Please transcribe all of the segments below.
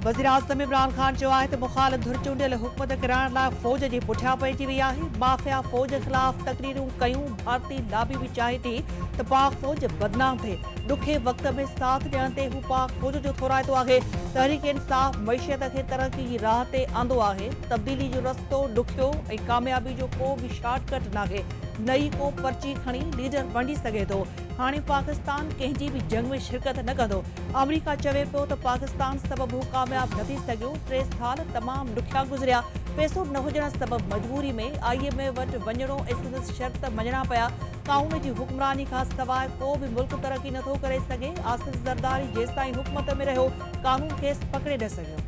वज़ीर-आज़म इमरान ख़ान चयो आहे त मुख़ालिफ़ धुर चूंडियल हुकूमत कराइण लाइ फ़ौज जे पुठियां पइजी वई आहे। माफ़िया फ़ौज ख़िलाफ़ तक़रीरूं कयूं। भारतीय लाबी बि चाहे थी त पाक फ़ौज बदनाम थिए। ॾुखे वक़्त में साथ ॾियण ते हू पाक फ़ौज जो थोराइतो आहे। तहरीक इंसाफ़ मईशियत खे तरक़ी जी राह ते आंदो आहे। तब्दीली जो रस्तो ॾुखियो ऐं कामयाबी जो को बि शॉर्टकट नाहे। नई को पर्ची खणी लीडर बणिजी सघे थो। हाणे पाकिस्तान कंहिंजी बि जंग में शिरकत न कंदो। अमरीका चवे पियो त पाकिस्तान सबबु हू कामयाब न थी सघियो। 3 साल तमामु ॾुखिया गुज़रिया। पैसो न हुजण सबबु मजबूरी में IMF वटि वञणो ऐं संदसि शर्त मञणा पिया। कानून जी हुक्मरानी खां सवाइ को बि मुल्क तरक़ी नथो करे सघे। आसिफ ज़रदारी जेसिताईं हुकूमत में रहियो कानून खेसि पकिड़े न सघियो।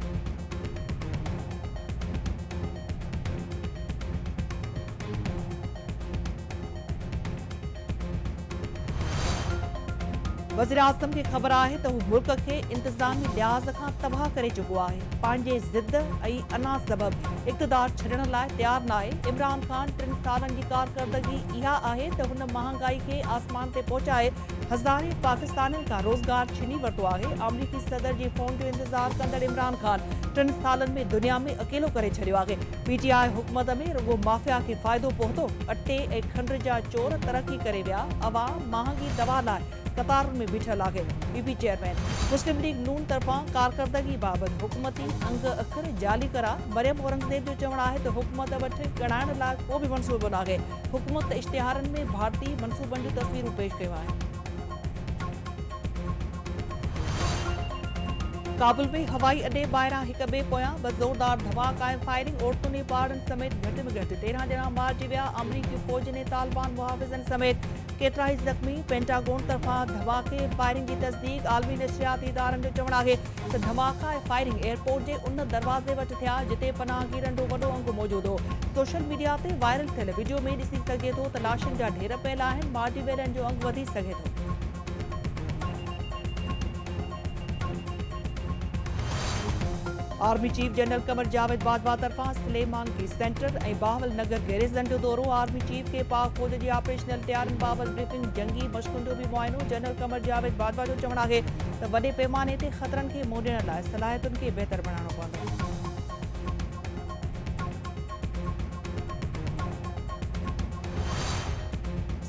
वज़ीर-आज़म खे ख़बर आहे त हू मुल्क खे इंतज़ामी लिहाज़ खां तबाह करे चुको आहे। पंहिंजे ज़िद ऐं अना सबबु इक़्तिदार छॾण लाइ तयारु न आहे। इमरान ख़ान 3 सालनि जी कारकर्दगी इहा आहे त हुन महांगाई खे आसमान ते पहुचाए हज़ारे पाकिस्तानियुनि खां रोज़गार छीनी वरितो आहे। अमरीकी सदर जे फ़ोन जो इंतज़ारु कंदड़ इमरान ख़ान 3 सालनि में दुनिया में अकेलो करे छॾियो आहे। PTI हुकूमत में रुॻो माफ़िया खे फ़ाइदो पहुतो। अटे ऐं खंड जा चोर तरक़ी करे विया। अवाम महांगी दवा लाइ कतारुनि में बीठल आहे। PB चेयरमैन मुस्लिम लीग नून तरफ़ां कारकर्दगी बाबति हुकूमती अंग अखर जाली करार मरियम औरंगज़ेब जो चवणु आहे त हुकूमत वटि ॻणाइण लाइ को बि मंसूबो नाहे। हुकूमत इश्तिहारनि में भारतीय मंसूबनि जूं तस्वीरूं पेश कयूं आहिनि। काबुल में हवाई अॾे ॿाहिरां हिक ॿिए पोयां ॿ ज़ोरदार धमाका ऐं फायरिंग। औरतुनि ऐं ॿारनि समेत घटि में घटि 13 ॼणा मारिजी विया। अमरीकी फ़ौज ने तालिबान मुहाफ़िज़नि समेत केतिरा ई ज़ख़्मी। पेंटागोन तरफ़ां धमाके फायरिंग जी तस्दीक। आलमी नशियाती इदारनि जो चवणु आहे त धमाका ऐं फायरिंग एयरपोर्ट जे उन दरवाज़े वटि थिया जिते पनाहगीरनि जो वॾो अंग मौजूदु हो। सोशल मीडिया ते वायरल थियल वीडियो में ॾिसी सघे थो त लाशुनि जा ढेर पियल आहिनि। मारिजी वियलनि जो अंग वधी सघे थो। Army chief general Qamar Javed Bajwa तरफ़ां सुलेमान की सेंटर ऐं बावल नगर गैरिज़न जो दौरो। आर्मी चीफ खे पाक फ़ौज जी ऑपरेशनल तयारियुनि बाबति ब्रीफिंग। जंगी मशक़ुनि जो बि मुआइनो। जनरल कमर जावेद बाजवा जो चवणु आहे त वॾे पैमाने ते ख़तरनि खे मोड़ण लाइ सलाहियतुनि खे बहितर बणाइणो पवंदो।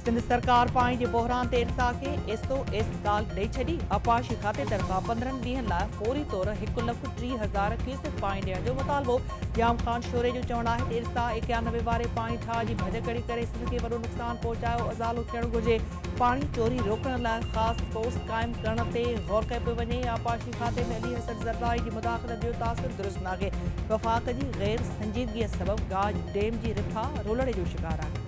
सिंध सरकार पंहिंजे बहिरान ते इर्सा खे SOS काल ॾेई छॾी। अपाशी खाते तरफ़ां 15 ॾींहनि लाइ फौरी तौर 1,30,000 क्यूसेक पाणी ॾियण जो मुतालबो। याम ख़ान शोरे जो चवणु आहे त इर्सा 91 वारे पाणी ठाह जी भॼकड़ी करे सिंध खे वॾो नुक़सानु पहुचायो। अज़ालो थियणु घुरिजे। पाणी चोरी रोकण लाइ ख़ासि फोर्स क़ाइमु करण ते गौर कयो पियो वञे। आपाशी खाते में अली हसन ज़रदारी जी मुदाख़लत जो तासिर दुरुस्त नाहे। वफ़ाक़ जी गैर संजीदगीअ सबबु गाज डैम जी रिथा रोलड़े जो शिकार आहे।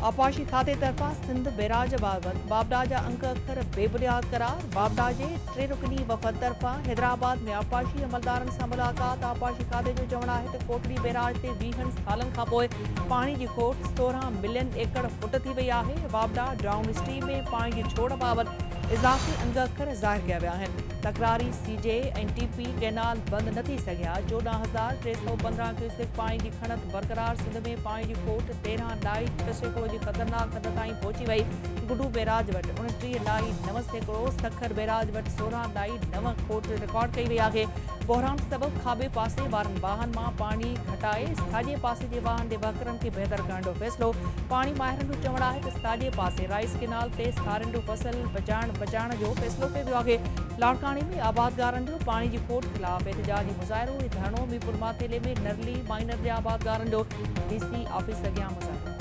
आपाशी खाते तरफ़ां सिंध बैराज बाबति बाबडा जा अंक अखर बेबुनियाद करार। बाबडा जे 3 रुकनी वफ़द तरफ़ां हैदराबाद में आपाशी अमलदारनि सां मुलाक़ात। आपाशी खाते जो चवणु आहे त कोटड़ी बैराज ते 20 सालनि खां पोइ पाणी जी खोट 16 मिलियन एकड़ फुट थी वई आहे। बाबडा डाउन स्ट्रीम में पाणी जी छोड़ बाबति इज़ाफ़ी अंग अखर ज़ाहिर कया विया आहिनि। तकरारी CJ ऐं TP कैनाल बंदि न थी सघिया। 14,315 क्यूसेक पाणी जी खणत बरक़रार। सिंध में पाणी जी खोट 13 ॾाई 6 सैकड़ो जी ख़तरनाक हद ताईं पहुची वई। गुडू बैराज वटि 29 ॾाई 9 सैकड़ो। सखर बैराज वटि 16 ॾाई 9 खोट रिकॉर्ड कई वई आहे। बहिरान सबबु खाॿे पासे वारनि वाहन मां पाणी घटाए साॼे पासे जे वाहन जे वहकरनि खे बहितर करण जो फ़ैसिलो। पाणी माहिरनि जो चवणु आहे त साॼे पासे राइस केनाल ते सारियुनि जो फसल बचाइण जो फ़ैसिलो कयो वियो आहे। लाड़काणी में आबादगारनि जो पाणी जी खोट ख़िलाफ़ एहतिजाजी मुज़ाहिरो ऐं धरणो। मीरपुर माथेले में नरली माइनर जे आबादगारनि जो DC ऑफिस अॻियां मुज़ाहिरो।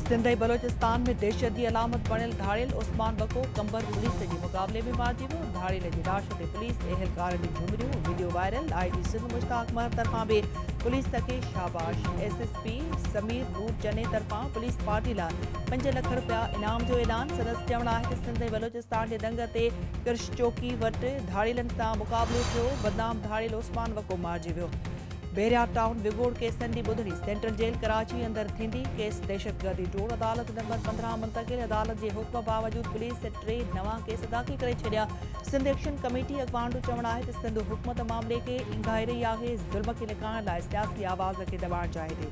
सिंध ऐं बलोचिस्तान में दहशत जी अलामत बणियल धाड़ियल उस्मान बको कंबर पुलिस जे मुक़ाबले में मारिजी वियो। धाड़ियल जी लाश ते पुलिस एहलकार जी झुमरियूं। Video viral. IG Sindh Mushtaq Mahar तरफ़ां बि पुलिस खे शाबाश। SSP समीर नूर चने तरफ़ां पुलिस पार्टी लाइ 5 लख रुपया इनाम जो ऐलान। संदसि चवणु आहे त सिंध ऐं बलोचिस्तान जे दंग ते किरश चौकी वटि धाड़ियलनि सां मुक़ाबिलो थियो। बदनाम धाड़ियल उस्मान बको मारिजी वियो। बेरिया टाउन विगोड़ केसनि जी ॿुधणी सेंट्रल जेल कराची अंदरि थींदी। केस दहशतगर्दी टोड़। अदालत नंबर 15 मुंतक़िल। अदालत जे हुक्म बावजूदि पुलिस 3 नवां केस दाख़िल करे छॾिया। सिंध एक्शन कमेटी अॻवान जो चवणु आहे त सिंध हुकूमत मामले खे इंगाए रही आहे। ज़ुल्म खे लिकाइण लाइ सियासी आवाज़ खे दॿाइणु चाहे थी।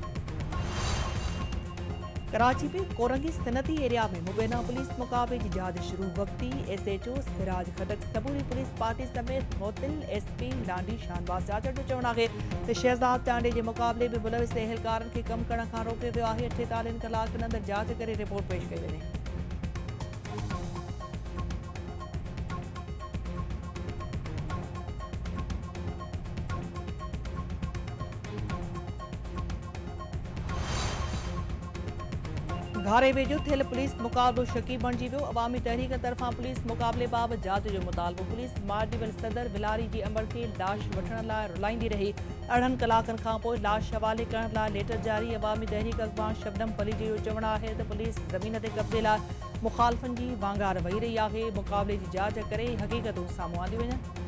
कराची में कोरंगी सनती एरिया में मुबैना पुलिस मुकाबले की जांच शुरू वक्ती SHO सिराज खटक समूरी पुलिस पार्टी समेत मोतिल SP लांडी शाहनवाज जाचड़ जो चवण है तो शहजाद टांडे के मुकाबले में मुलविस एहलकारन के कम करण खां रोके वियो आहे। 48 कलाकनि अंदर जांच करे रिपोर्ट पेश कई वञे। घारे वेझो थियल पुलिस मुक़ाबिलो शकी बणिजी वियो। अवामी तहरीक तरफ़ां पुलिस मुक़ाबले बाबति जांच जो मुतालबो। पुलिस मार्डिवल सदर विलारी जी अमर खे लाश वठण लाइ रुलाईंदी रही। 8 कलाकनि खां पोइ लाश हवाले करण लाइ लेटर जारी। अवामी तहरीक अॻवान शबनम पलीजी जो चवणु आहे त पुलिस ज़मीन ते कब्ज़े लाइ मुख़ालिफ़नि जी वांगार वेही रही आहे। मुक़ाबले जी जांच करे हक़ीक़तूं साम्हूं आंदियूं वञनि।